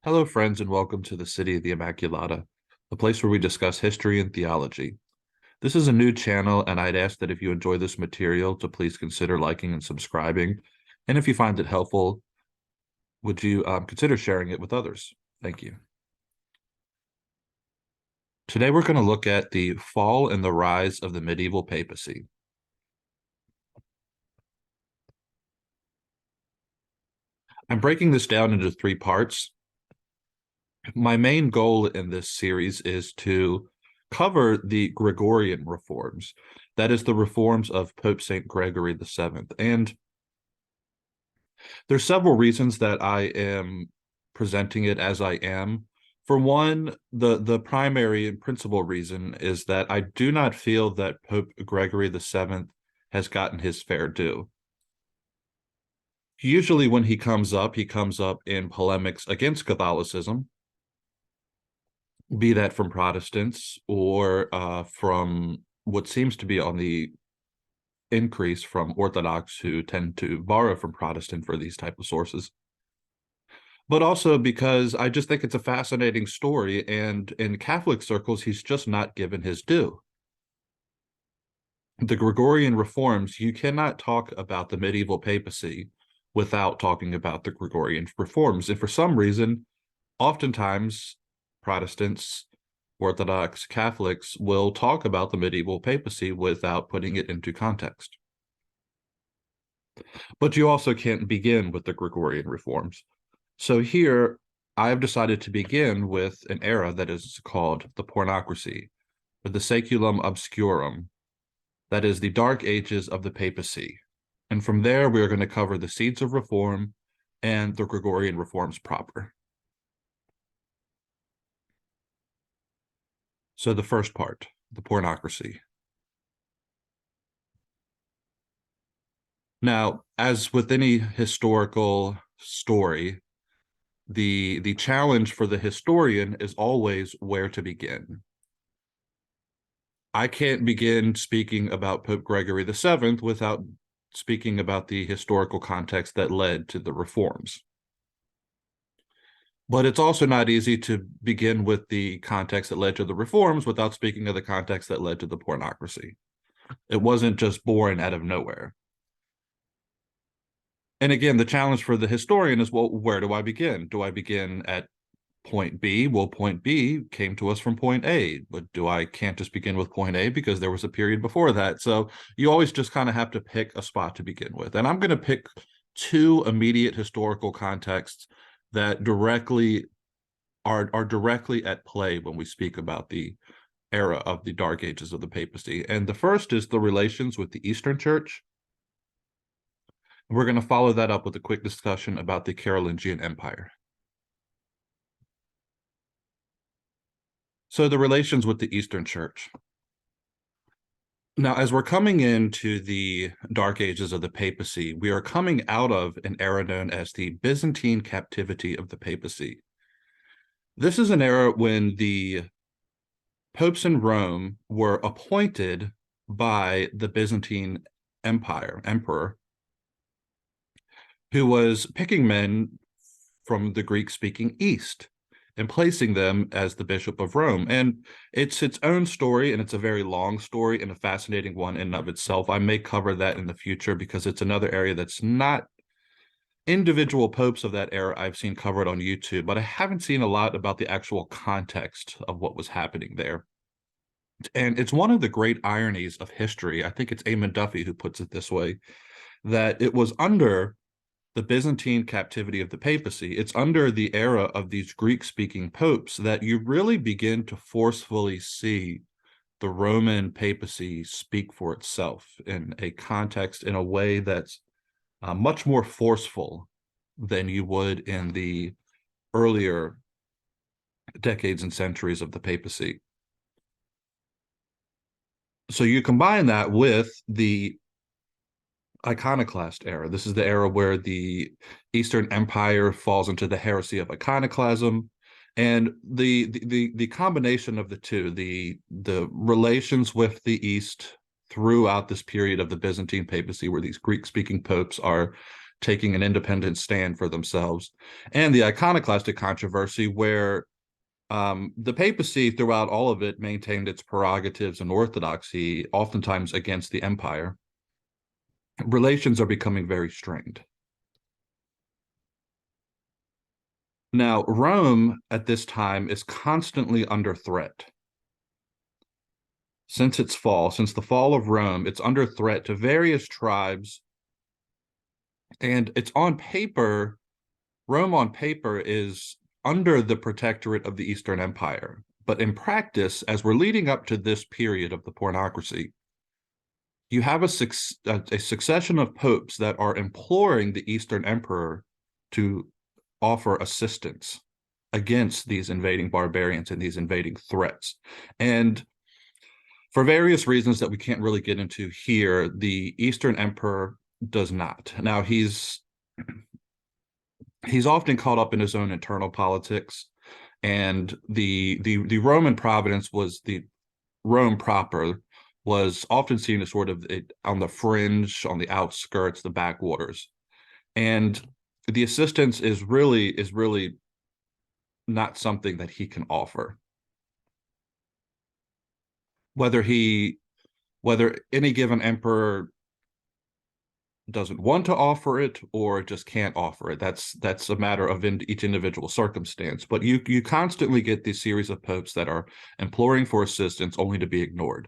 Hello, friends, and welcome to the City of the Immaculata, the place where we discuss history and theology. This is a new channel, and I'd ask that if you enjoy this material, to please consider liking and subscribing. And if you find it helpful, would you consider sharing it with others? Thank you. Today, we're going to look at the fall and the rise of the medieval papacy. I'm breaking this down into three parts. My main goal in this series is to cover the Gregorian reforms. That is the reforms of Pope St Gregory VII. And there's several reasons that I am presenting it as I am. For one, the primary and principal reason is that I do not feel that Pope Gregory VII has gotten his fair due. Usually when he comes up in polemics against Catholicism, be that from Protestants or from what seems to be on the increase from Orthodox, who tend to borrow from Protestant for these type of sources. But also because I just think it's a fascinating story, and in Catholic circles, he's just not given his due. The Gregorian reforms, you cannot talk about the medieval papacy without talking about the Gregorian reforms. And for some reason, oftentimes, Protestants, Orthodox, Catholics will talk about the medieval papacy without putting it into context. But you also can't begin with the Gregorian reforms. So here, I've decided to begin with an era that is called the Pornocracy, or the Saeculum Obscurum. That is the dark ages of the papacy. And from there, we are going to cover the seeds of reform and the Gregorian reforms proper. So the first part, the Pornocracy. Now, as with any historical story, the challenge for the historian is always where to begin. I can't begin speaking about Pope Gregory VII without speaking about the historical context that led to the reforms. But it's also not easy to begin with the context that led to the reforms without speaking of the context that led to the Pornocracy. It wasn't just born out of nowhere. And again, the challenge for the historian is, well, where do I begin? Do I begin at point B? Well, point B came to us from point A, but can't just begin with point A because there was a period before that. So you always just kind of have to pick a spot to begin with. And I'm going to pick two immediate historical contexts that are directly at play when we speak about the era of the Dark Ages of the papacy. And the first is the relations with the Eastern Church. We're going to follow that up with a quick discussion about the Carolingian Empire. So the relations with the Eastern Church. Now, as we're coming into the Dark Ages of the papacy, we are coming out of an era known as the Byzantine captivity of the papacy. This is an era when the popes in Rome were appointed by the Byzantine emperor, who was picking men from the Greek-speaking East and placing them as the Bishop of Rome. And it's its own story, and it's a very long story and a fascinating one in and of itself. I may cover that in the future because it's another area that's not individual popes of that era I've seen covered on YouTube, but I haven't seen a lot about the actual context of what was happening there. And it's one of the great ironies of history, I think it's Eamon Duffy who puts it this way, that it was under the Byzantine captivity of the papacy, it's under the era of these Greek-speaking popes that you really begin to forcefully see the Roman papacy speak for itself in a context, in a way that's much more forceful than you would in the earlier decades and centuries of the papacy. So you combine that with the iconoclast era. This is the era where the Eastern Empire falls into the heresy of iconoclasm, and the combination of the two, the relations with the East throughout this period of the Byzantine papacy, where these Greek-speaking popes are taking an independent stand for themselves, and the iconoclastic controversy, where the papacy throughout all of it maintained its prerogatives and orthodoxy, oftentimes against the empire. Relations are becoming very strained. Now, Rome at this time is constantly under threat. Since the fall of Rome, it's under threat to various tribes. And it's on paper, Rome on paper is under the protectorate of the Eastern Empire. But in practice, as we're leading up to this period of the Pornocracy, you have a succession of popes that are imploring the Eastern Emperor to offer assistance against these invading barbarians and these invading threats. And for various reasons that we can't really get into here, the Eastern Emperor does not. Now, he's often caught up in his own internal politics, and the Roman providence was the Rome proper was often seen as sort of on the fringe, on the outskirts, the backwaters. And the assistance is really not something that he can offer. Whether any given emperor doesn't want to offer it or just can't offer it, that's a matter of each individual circumstance. But you constantly get these series of popes that are imploring for assistance only to be ignored.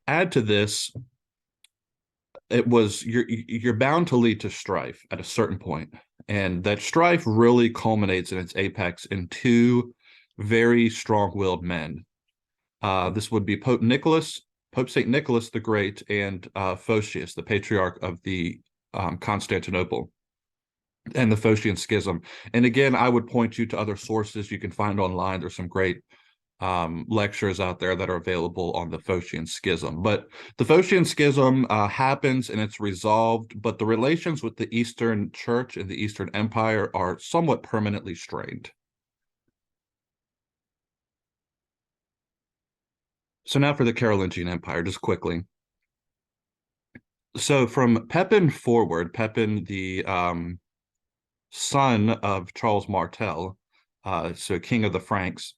Add to this, you're bound to lead to strife at a certain point, and that strife really culminates in its apex in two very strong-willed men. This would be Pope St. Nicholas the Great, and Photius, the patriarch of the Constantinople, and the Phocian Schism. And again, I would point you to other sources you can find online. There's some great lectures out there that are available on the Phocian Schism. But the Phocian Schism happens and it's resolved, but the relations with the Eastern Church and the Eastern Empire are somewhat permanently strained. So now for the Carolingian Empire, just quickly. So from Pepin forward, Pepin, the son of Charles Martel, so king of the Franks,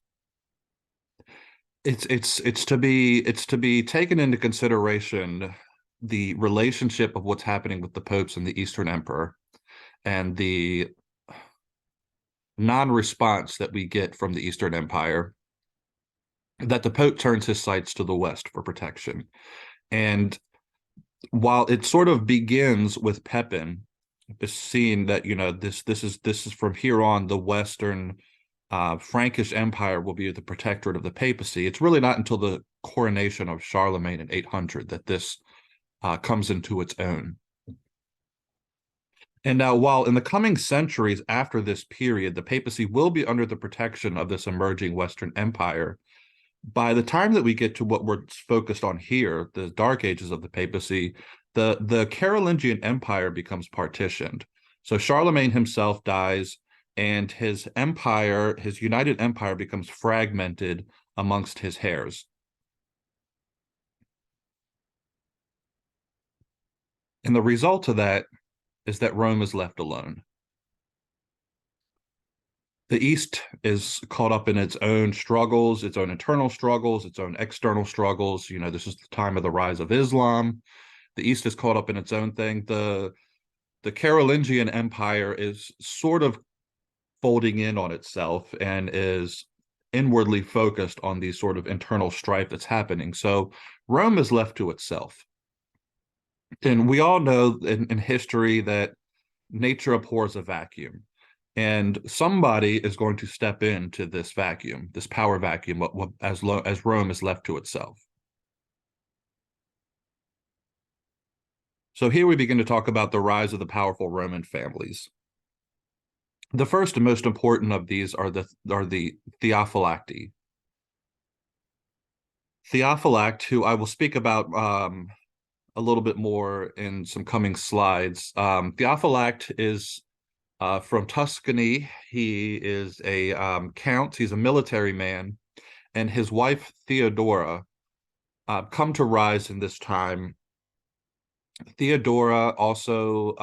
it's to be taken into consideration the relationship of what's happening with the popes and the Eastern Emperor, and the non-response that we get from the Eastern Empire, that the Pope turns his sights to the West for protection. And while it sort of begins with Pepin, it's seen that, this is from here on, the Western Frankish Empire will be the protectorate of the papacy. It's really not until the coronation of Charlemagne in 800 that this comes into its own. And now, while in the coming centuries after this period, the papacy will be under the protection of this emerging Western Empire, by the time that we get to what we're focused on here, the Dark Ages of the papacy, the Carolingian Empire becomes partitioned. So Charlemagne himself dies, and his united empire, becomes fragmented amongst his heirs. And the result of that is that Rome is left alone. The East is caught up in its own struggles, its own internal struggles, its own external struggles. This is the time of the rise of Islam. The East is caught up in its own thing. The Carolingian Empire is sort of folding in on itself and is inwardly focused on the sort of internal strife that's happening. So Rome is left to itself. And we all know in history that nature abhors a vacuum. And somebody is going to step into this vacuum, this power vacuum, as Rome is left to itself. So here we begin to talk about the rise of the powerful Roman families. The first and most important of these are the Theophylacti. Theophylact, who I will speak about a little bit more in some coming slides. Theophylact is from Tuscany. He is a count. He's a military man, and his wife Theodora come to rise in this time Theodora also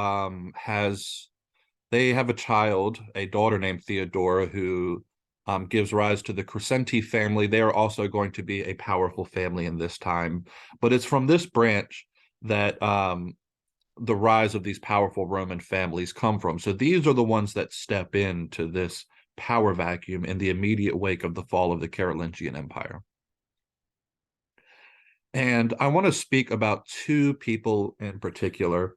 they have a child, a daughter named Theodora, who gives rise to the Crescenti family. They are also going to be a powerful family in this time. But it's from this branch that the rise of these powerful Roman families come from. So these are the ones that step into this power vacuum in the immediate wake of the fall of the Carolingian Empire. And I want to speak about two people in particular.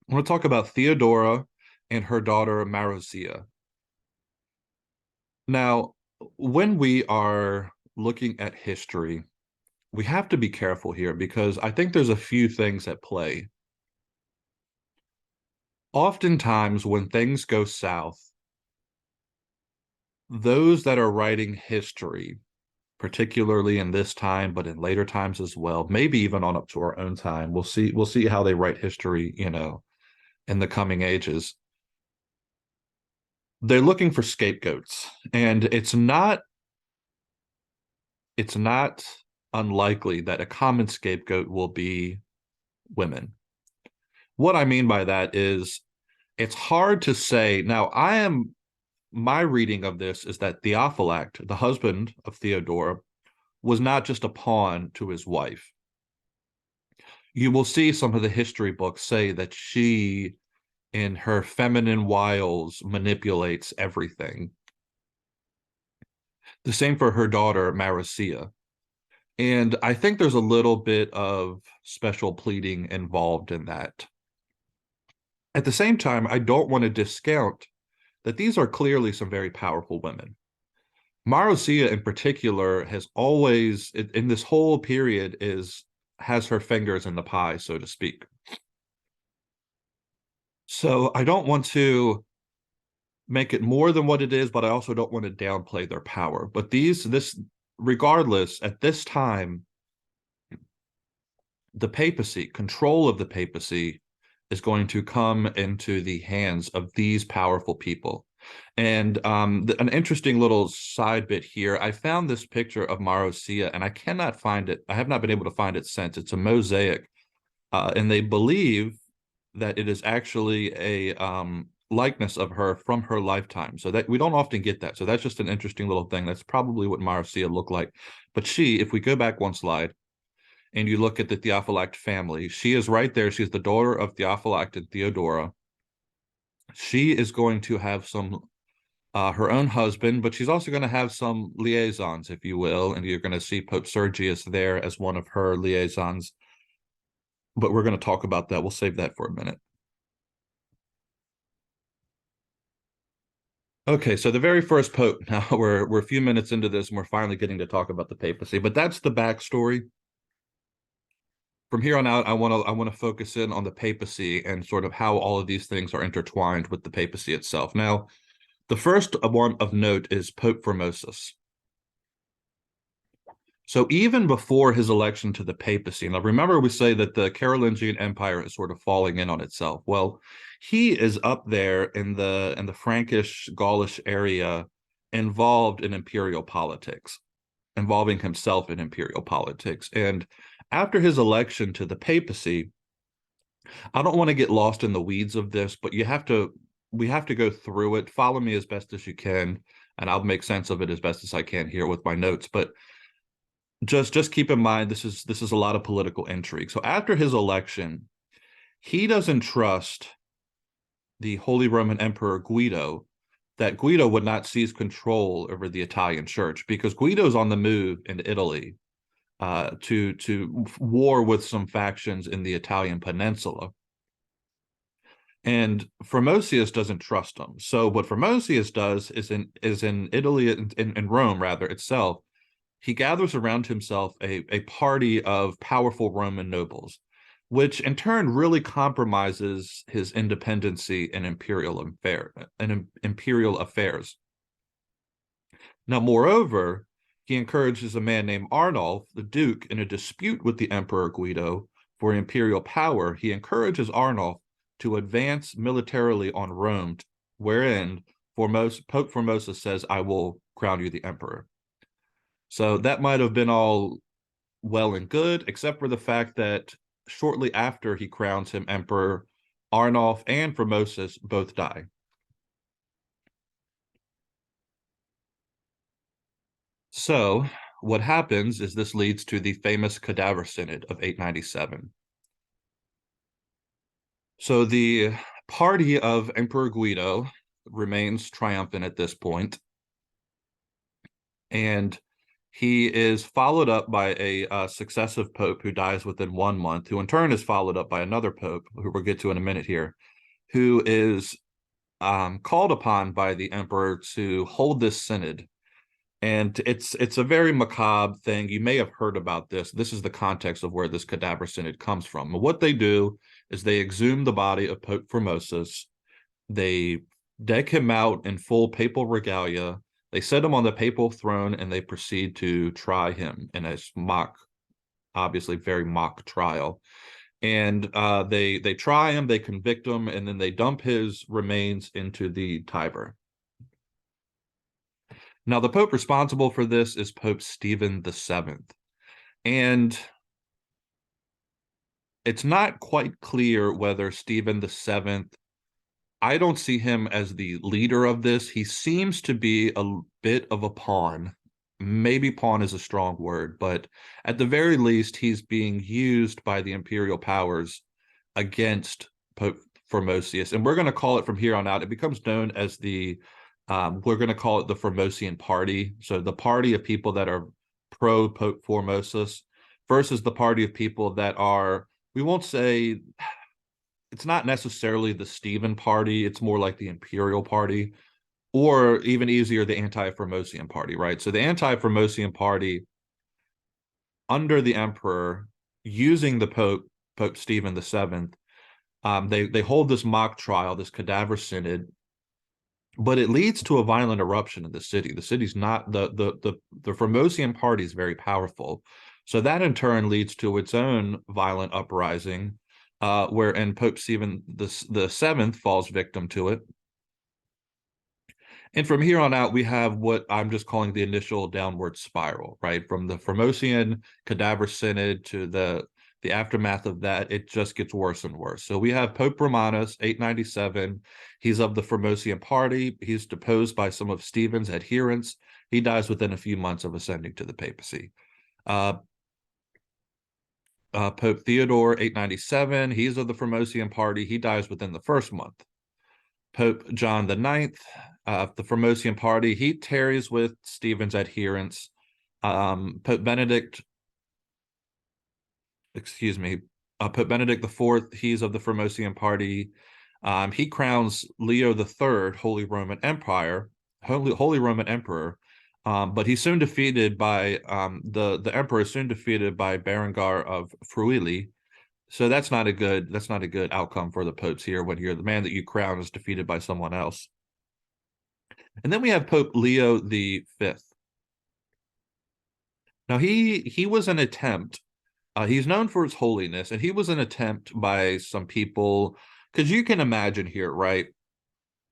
I want to talk about Theodora and her daughter Marozia. Now, when we are looking at history, we have to be careful here because I think there's a few things at play. Oftentimes, when things go south, those that are writing history, particularly in this time, but in later times as well, maybe even on up to our own time, we'll see how they write history, in the coming ages. They're looking for scapegoats, and it's not unlikely that a common scapegoat will be women. What I mean by that is it's hard to say. Now, my reading of this is that Theophylact, the husband of Theodora, was not just a pawn to his wife. You will see some of the history books say that she, in her feminine wiles, manipulates everything. The same for her daughter, Marozia. And I think there's a little bit of special pleading involved in that. At the same time, I don't want to discount that these are clearly some very powerful women. Marozia in particular has always, in this whole period, has her fingers in the pie, so to speak. So I don't want to make it more than what it is, but I also don't want to downplay their power. But regardless, at this time, the papacy, control of the papacy, is going to come into the hands of these powerful people. And an interesting little side bit here, I found this picture of Marozia, and I cannot find it. I have not been able to find it since. It's a mosaic, and they believe that it is actually a likeness of her from her lifetime. So that we don't often get that. So that's just an interesting little thing. That's probably what Marozia looked like. But if we go back one slide, and you look at the Theophylact family, she is right there. She's the daughter of Theophylact and Theodora. She is going to have her own husband, but she's also going to have some liaisons, if you will, and you're going to see Pope Sergius there as one of her liaisons. But we're going to talk about that. We'll save that for a minute. Okay, so the very first pope. Now we're a few minutes into this, and we're finally getting to talk about the papacy. But that's the backstory. From here on out, I want to focus in on the papacy and sort of how all of these things are intertwined with the papacy itself. Now, the first one of note is Pope Formosus. So even before his election to the papacy, now remember we say that the Carolingian Empire is sort of falling in on itself. Well, he is up there in the Frankish Gaulish area, involved in imperial politics, involving himself in imperial politics. And after his election to the papacy, I don't want to get lost in the weeds of this, but we have to go through it. Follow me as best as you can, and I'll make sense of it as best as I can here with my notes. But just keep in mind this is a lot of political intrigue. So after his election, he doesn't trust the Holy Roman Emperor Guido, that Guido would not seize control over the Italian church, because Guido's on the move in Italy to war with some factions in the Italian peninsula. And Formosius doesn't trust him. So what Formosius does is in Italy, in Rome rather itself, he gathers around himself a party of powerful Roman nobles, which in turn really compromises his independency in imperial affairs. Now, moreover, he encourages a man named Arnulf, the Duke, in a dispute with the Emperor Guido for imperial power. He encourages Arnulf to advance militarily on Rome, wherein Pope Formosus says, "I will crown you the emperor." So that might have been all well and good, except for the fact that shortly after he crowns him emperor, Arnulf and Formosus both die. So what happens is this leads to the famous Cadaver Synod of 897. So the party of Emperor Guido remains triumphant at this point, and he is followed up by a successive pope who dies within 1 month, who in turn is followed up by another pope, who we'll get to in a minute here, who is called upon by the emperor to hold this synod. And it's a very macabre thing. You may have heard about this. This is the context of where this Cadaver Synod comes from. What they do is they exhume the body of Pope Formosus. They deck him out in full papal regalia. They set him on the papal throne, and they proceed to try him in a mock, obviously very mock trial. And they try him, they convict him, and then they dump his remains into the Tiber. Now, the Pope responsible for this is Pope Stephen VII. And it's not quite clear whether Stephen VII, I don't see him as the leader of this. He seems to be a bit of a pawn. Maybe pawn is a strong word, but at the very least, he's being used by the imperial powers against Pope Formosius. And we're going to call it from here on out, it becomes known as the we're going to call it the Formosian party. So the party of people that are pro Pope Formosus versus the party of people that are, we won't say, it's not necessarily the Stephen party. It's more like the imperial party, or even easier, the anti-Formosian party, right? So the anti-Formosian party under the emperor, using the Pope Stephen VII, they hold this mock trial, this Cadaver Synod, but it leads to a violent eruption in the city. The city's not, the Formosian party is very powerful. So that in turn leads to its own violent uprising, wherein Pope Stephen the Seventh falls victim to it. And from here on out, we have what I'm just calling the initial downward spiral, right? From the Formosian Cadaver Synod to the aftermath of that, it just gets worse and worse. So we have Pope Romanus, 897. He's of the Formosian party. He's deposed by some of Stephen's adherents. He dies within a few months of ascending to the papacy. Pope Theodore, 897. He's of the Formosian party. He dies within the first month. Pope John IX, the Formosian party, he tarries with Stephen's adherents. Pope Benedict IV, he's of the Formosian party. He crowns Leo III, Holy Roman Emperor, but he's soon defeated by the emperor is soon defeated by Berengar of Friuli. So that's not a good outcome for the popes here, when you're the man that you crown is defeated by someone else. And then we have Pope Leo V. Now he was an attempt. He's known for his holiness, and he was an attempt by some people, because you can imagine here, right,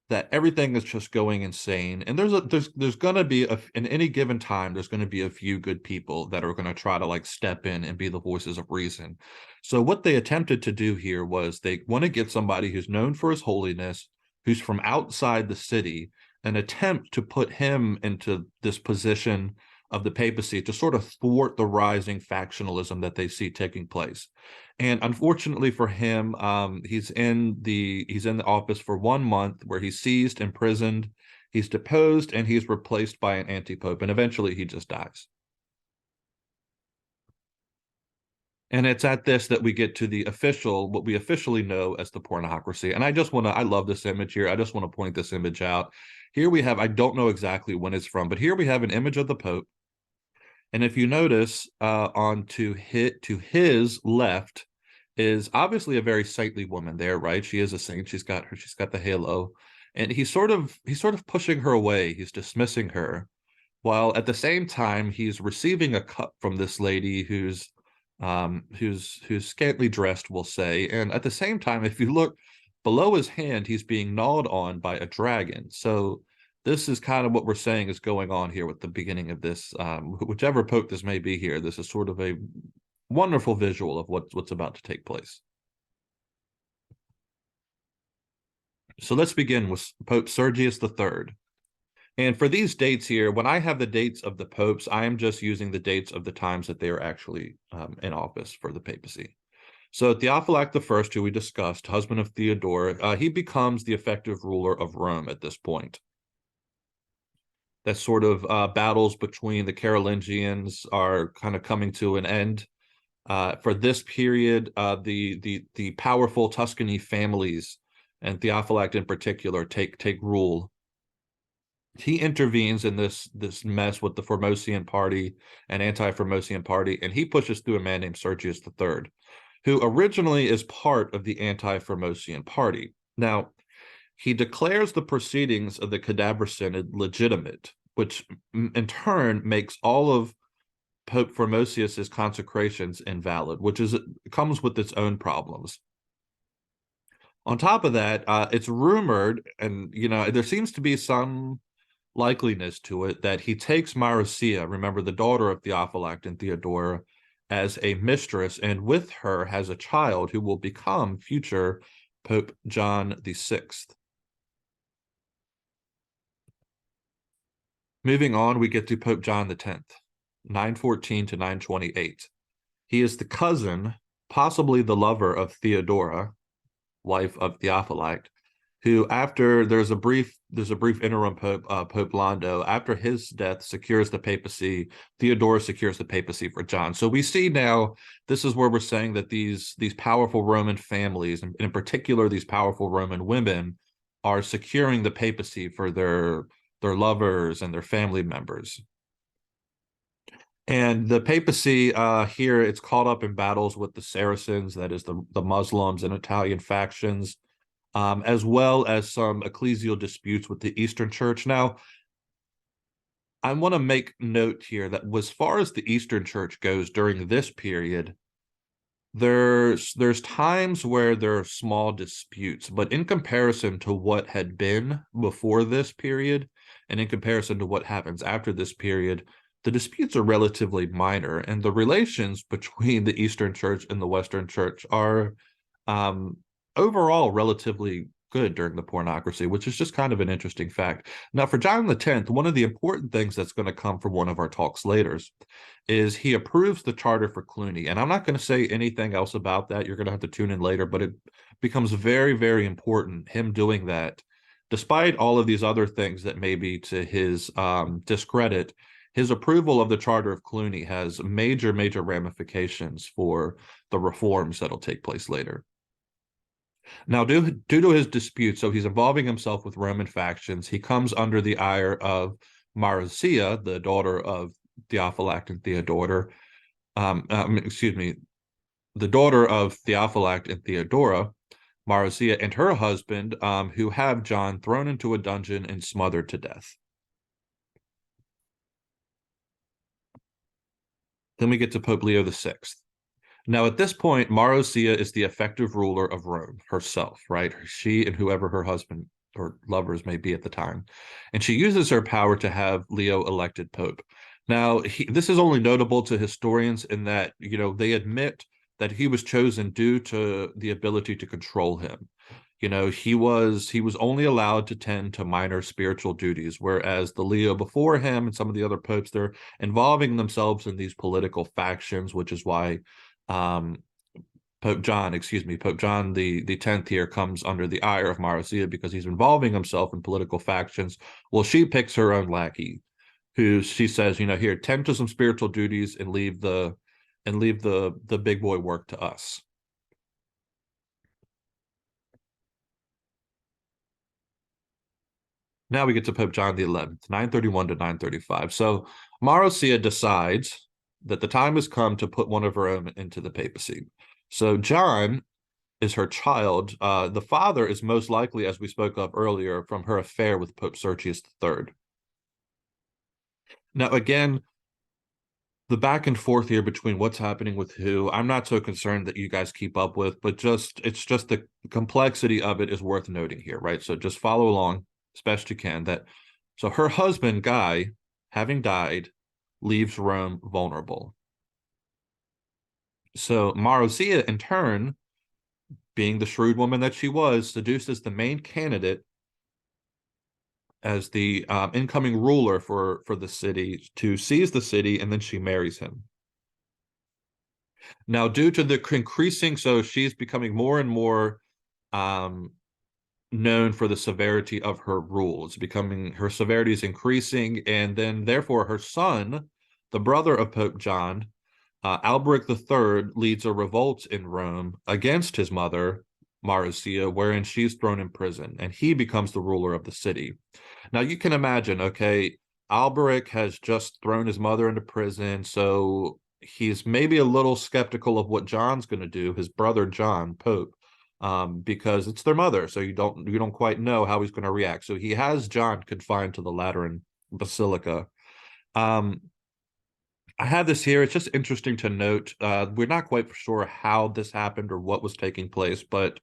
that everything is just going insane, and there's going to be in any given time, there's going to be a few good people that are going to try to like step in and be the voices of reason. So what they attempted to do here was they want to get somebody who's known for his holiness, who's from outside the city, an attempt to put him into this position of the papacy to sort of thwart the rising factionalism that they see taking place. And unfortunately for him, he's in the office for 1 month, where he's seized, imprisoned, he's deposed, and he's replaced by an anti-pope, and eventually he just dies. And it's at this that we get to what we officially know as the Pornocracy. And I love this image here. I just want to point this image out. Here we have, I don't know exactly when it's from, but here we have an image of the Pope. And if you notice, to his left is obviously a very saintly woman there, right? She is a saint. She's got the halo, and he's sort of pushing her away. He's dismissing her, while at the same time he's receiving a cup from this lady who's scantily dressed, we'll say. And at the same time, if you look below his hand, he's being gnawed on by a dragon. So this is kind of what we're saying is going on here with the beginning of this, whichever pope this may be here. This is sort of a wonderful visual of what's about to take place. So let's begin with Pope Sergius III. And for these dates here, when I have the dates of the popes, I am just using the dates of the times that they are actually in office for the papacy. So Theophylact I, who we discussed, husband of Theodora, he becomes the effective ruler of Rome at this point. That sort of battles between the Carolingians are kind of coming to an end. For this period, the powerful Tuscany families and Theophylact in particular take rule. He intervenes in this mess with the Formosian party and anti-Formosian party, and he pushes through a man named Sergius III, who originally is part of the anti-Formosian party. Now, he declares the proceedings of the Cadaver Synod legitimate, which in turn makes all of Pope Formosius's consecrations invalid, which comes with its own problems. On top of that, it's rumored, and there seems to be some likeliness to it, that he takes Marcia, remember the daughter of Theophylact and Theodora, as a mistress, and with her has a child who will become future Pope John VI. Moving on, we get to Pope John X, 914 to 928. He is the cousin, possibly the lover of Theodora, wife of Theophylact, who, after there's a brief interim pope, Pope Londo, after his death, secures the papacy. Theodora secures the papacy for John. So we see now, this is where we're saying that these powerful Roman families, and in particular these powerful Roman women, are securing the papacy for their lovers and their family members. And the papacy here, it's caught up in battles with the Saracens, that is the Muslims and Italian factions, as well as some ecclesial disputes with the Eastern Church. Now, I want to make note here that as far as the Eastern Church goes during this period, there's times where there are small disputes, but in comparison to what had been before this period, and in comparison to what happens after this period, the disputes are relatively minor, and the relations between the Eastern Church and the Western Church are overall relatively good during the Pornocracy, which is just kind of an interesting fact. Now, for John X, one of the important things that's going to come from one of our talks later is he approves the charter for Cluny. And I'm not going to say anything else about that. You're going to have to tune in later, but it becomes very, very important, him doing that. Despite all of these other things that may be to his discredit, his approval of the Charter of Cluny has major, major ramifications for the reforms that'll take place later. Now, due to his dispute, so he's involving himself with Roman factions, he comes under the ire of Marcia, the daughter of Theophylact and Theodora. The daughter of Theophylact and Theodora, Marcia, and her husband, who have John thrown into a dungeon and smothered to death. Then we get to Pope Leo VI. Now, at this point, Marcia is the effective ruler of Rome herself, right? She and whoever her husband or lovers may be at the time. And she uses her power to have Leo elected Pope. Now, this is only notable to historians in that, they admit that he was chosen due to the ability to control him. He was only allowed to tend to minor spiritual duties, whereas the Leo before him and some of the other popes, they're involving themselves in these political factions, which is why Pope John the 10th here comes under the ire of Marcia, because he's involving himself in political factions. Well, she picks her own lackey, who she says, here, tend to some spiritual duties and leave the big boy work to us. Now we get to Pope John XI, 931 to 935. So Marcia decides that the time has come to put one of her own into the papacy. So John is her child. The father is most likely, as we spoke of earlier, from her affair with Pope Sergius III. Now, again, the back and forth here between what's happening with who, I'm not so concerned that you guys keep up with, but it's just the complexity of it is worth noting here, right? So just follow along as best you can. So her husband, Guy, having died, leaves Rome vulnerable. So Marozia, in turn, being the shrewd woman that she was, seduces the main candidate as the incoming ruler for the city to seize the city, and then she marries him. Now, due to the increasing, so she's becoming more and more um, known for the severity of her rule. It's becoming, her severity is increasing, and then therefore her son, the brother of Pope John, Alberic III, leads a revolt in Rome against his mother, Marozia, wherein she's thrown in prison, and he becomes the ruler of the city. Now you can imagine, okay, Alberic has just thrown his mother into prison, so he's maybe a little skeptical of what John's going to do, his brother John, Pope, because it's their mother, so you don't quite know how he's going to react. So he has John confined to the Lateran Basilica. Um, I have this here. It's just interesting to note. We're not quite sure how this happened or what was taking place, but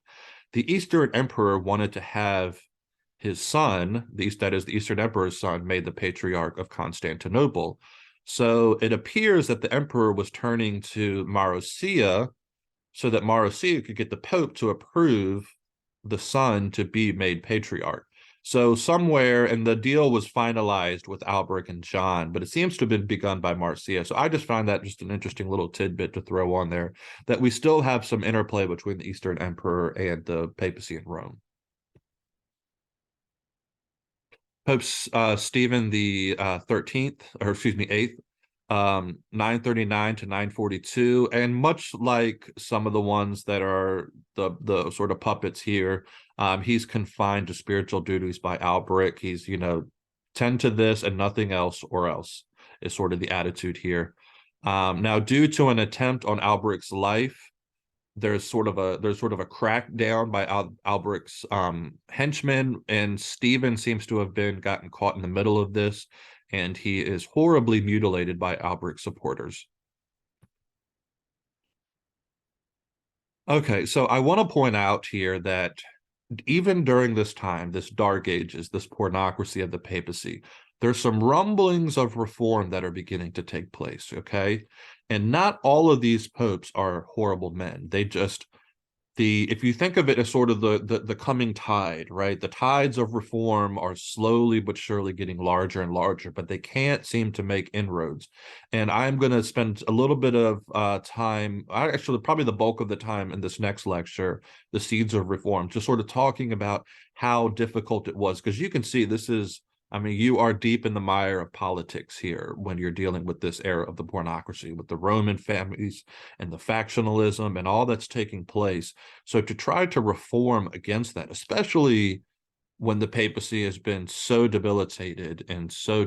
the Eastern Emperor wanted to have his son, that is the Eastern Emperor's son, made the Patriarch of Constantinople. So it appears that the emperor was turning to Marozia so that Marozia could get the Pope to approve the son to be made patriarch. So somewhere, and the deal was finalized with Alberic and John, but it seems to have been begun by Marcia. So I just find that just an interesting little tidbit to throw on there, that we still have some interplay between the Eastern Emperor and the papacy in Rome. Pope Stephen the 13th, or excuse me, 8th, 939 to 942, and much like some of the ones that are the sort of puppets here, he's confined to spiritual duties by Alberic. He's, tend to this and nothing else, or else is sort of the attitude here. Now, due to an attempt on Alberic's life, there's sort of a crackdown by Alberic's henchmen, and Stephen seems to have been gotten caught in the middle of this, and he is horribly mutilated by Alberic's supporters. Okay, so I want to point out here that even during this time, this Dark Ages, this pornocracy of the papacy, there's some rumblings of reform that are beginning to take place, okay? And not all of these popes are horrible men. They just if you think of it as sort of the coming tide, right? The tides of reform are slowly but surely getting larger and larger, but they can't seem to make inroads. And I'm going to spend a little bit of time, actually probably the bulk of the time in this next lecture, the seeds of reform, just sort of talking about how difficult it was, because you can see this is, I mean, you are deep in the mire of politics here when you're dealing with this era of the pornocracy, with the Roman families and the factionalism and all that's taking place. So to try to reform against that, especially when the papacy has been so debilitated and so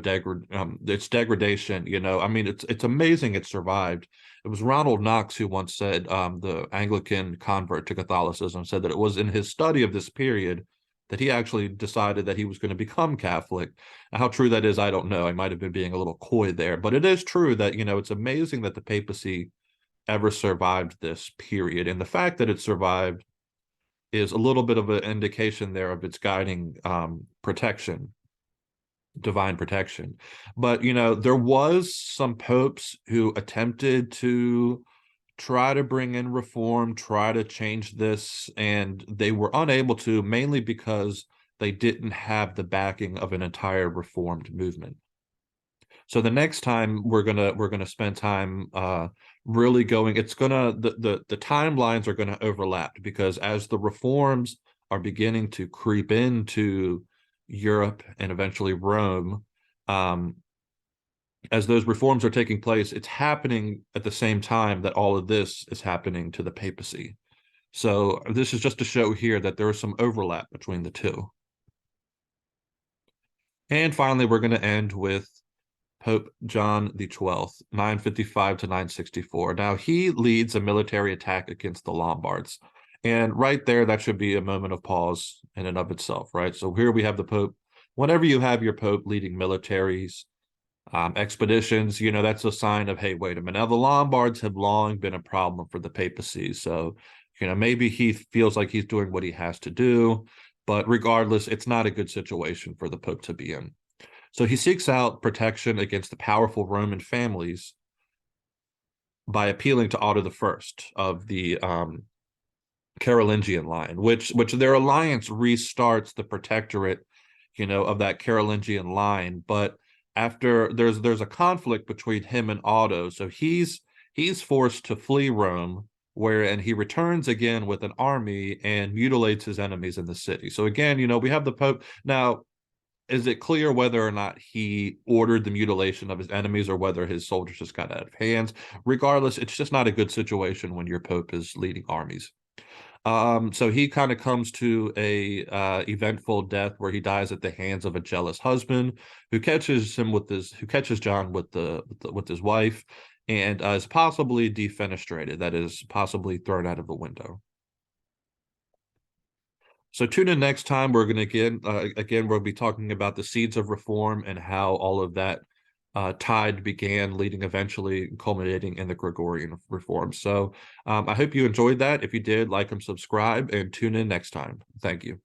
its degradation, I mean, it's amazing it survived. It was Ronald Knox who once said, the Anglican convert to Catholicism, said that it was in his study of this period that he actually decided that he was going to become Catholic. How true that is, I don't know. I might have been being a little coy there, but it is true that, it's amazing that the papacy ever survived this period. And the fact that it survived is a little bit of an indication there of its guiding protection, divine protection. But, there was some popes who attempted to try to bring in reform, try to change this, and they were unable to, mainly because they didn't have the backing of an entire reformed movement. So the next time we're gonna spend time really going, it's gonna the timelines are gonna overlap, because as the reforms are beginning to creep into Europe and eventually Rome, as those reforms are taking place, it's happening at the same time that all of this is happening to the papacy. So this is just to show here that there is some overlap between the two. And finally, we're going to end with Pope John the 12th, 955 to 964. Now, he leads a military attack against the Lombards. And right there, that should be a moment of pause in and of itself, right? So here we have the Pope. Whenever you have your Pope leading militaries, expeditions, that's a sign of, hey, wait a minute. Now, the Lombards have long been a problem for the papacy. So, maybe he feels like he's doing what he has to do. But regardless, it's not a good situation for the Pope to be in. So he seeks out protection against the powerful Roman families by appealing to Otto I of the Carolingian line, which their alliance restarts the protectorate, of that Carolingian line. But after there's a conflict between him and Otto, so he's forced to flee Rome, and he returns again with an army and mutilates his enemies in the city. So again, we have the Pope now. Is it clear whether or not he ordered the mutilation of his enemies or whether his soldiers just got out of hands? Regardless, it's just not a good situation when your Pope is leading armies. So he kind of comes to a eventful death where he dies at the hands of a jealous husband who catches John with his wife, and is possibly defenestrated, that is, possibly thrown out of the window. So tune in next time. We're going to we'll be talking about the seeds of reform and how all of that tide began, leading eventually culminating in the Gregorian reforms. So I hope you enjoyed that. If you did, like and subscribe, and tune in next time. Thank you.